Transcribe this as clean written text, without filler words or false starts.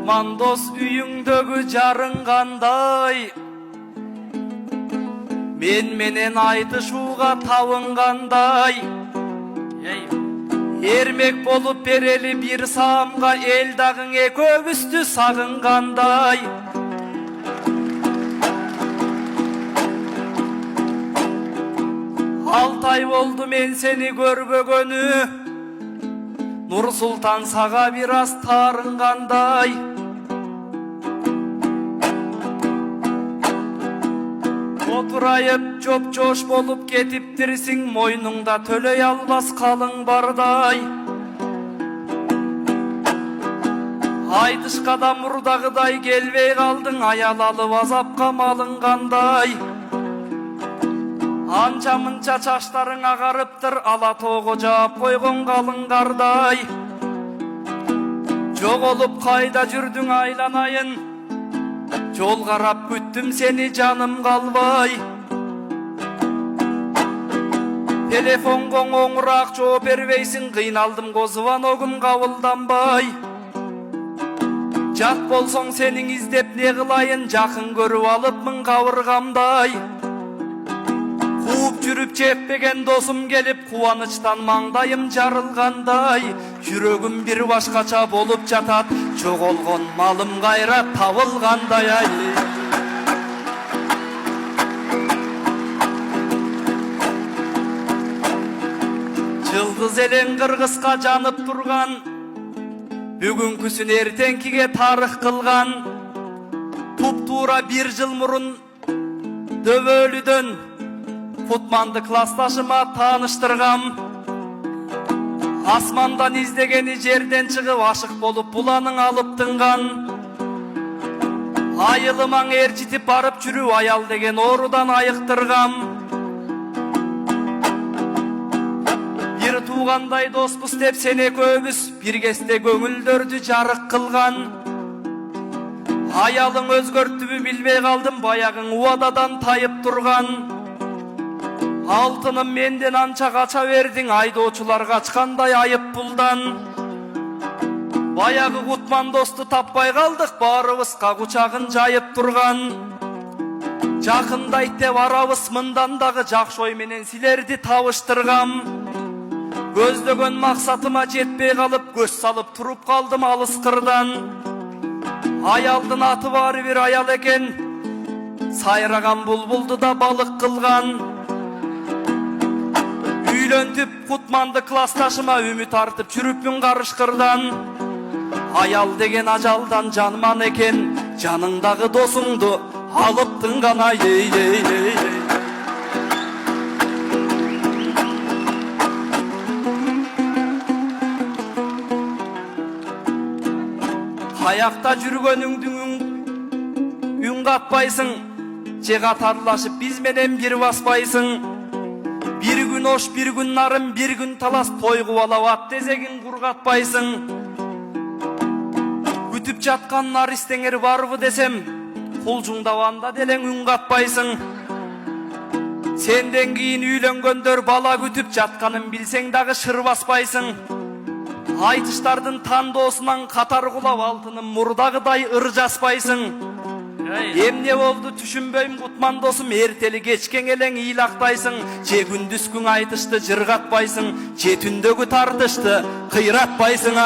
Kutmandos үйüңdөгү жарың кандай? Мен менен айтышууга табың кандай? Эрмек болуп берели бир саамга, эл дагың экөөбүздү сагынгандай. Алтай болду мен сени көрбөгөнү, Нур-Султан сага бир аз таарынгандай. Отурайып жоп-жош болуп кетиптирсиң, мойнуңда төлөй албас калың бардай. Айтышка да мурдагыдай келбей калдың, аял алып азапка малынгандай. Анча мынча чачтарың агарыптыр, ала тоого жаап койгон калың кардай. Жоголуп кайда жүрдүң айланайын, жол карап күттүм сени жаным калбай. Телефонго оңураак жооп бербейсиң, кыйналдым го звоногум кабылданбай. Жат болсоң сениң издеп не кылайын, жакын көрүп алыпмын кабыргамдай. Кууп жүрүп жетпеген досум келип, кубанычтан маңдайым жарылгандай. Жүрөгүм бир башкача болуп жатат, жоголгон малым кайра табылгандай. Жылдыз элең кыргызга жанып турган, бүгүнкүсүн эртеңкиге тарых кылган. Туп-туура бир жыл мурун Дөбөлүдөн Кутманды классташыма тааныштыргам. Асмандан издегени жерден чыгып, ашык болуп буланың алып тынган. Айылымаң ээрчитип барып жүрүп, аял деген оорудан айыктыргам. Бир туугандай доспуз деп сен экөөбүз биргесте көңүлдөрдү жарык кылган. Аялың өзгөрттүбү билбей калдым, баягың убададан тайып турган. Алтыным менден анча кача бердиң, айдоочулар качкандай айып пулдан. Баягы Кутмандосту таппай калдык, баарыбызга кучагын жайып турган. Жакындайт деп арабыз, мындан дагы жакшы ой менен силерди табыштыргам. Көздөгөн максатыма жетпей калып, көз салып туруп калдым алыс кырдан. Аялдын аты баары бир аял экен, сайраган булбулду да балык кылган. Үйлөнтүп Кутманды классташыма үмүт артып жүрүпмүн карышкырдан. Аял деген ажалдан жанман экен, жаныңдагы досуңду алып тынган. Аякта жүргөнүңдү үн катпайсың, же катарлашып биз менен бир баспайсың. Bir gün oş, bir gün narım, bir gün talas, toygu alavat tezegin kurgatpayсың. Күтүп жаткан наристеңер барбы десем, кулжуңдабанда делең үн катпайсың. Сенден кийин үйлөнгөндөр бала күтүп жатканын билсең дагы шыр баспайсың. Айтыштардын тандоосунан катар кулап, алтыным мурдагыдай ыр жаспайсың. Эмне болду түшүнбөйм Кутмандосум, эртели кечкен элең ыйлактайсың. Же күндүзкүң айтышты жыргатпайсың, же түндөгү тартышты кыйратпайсың.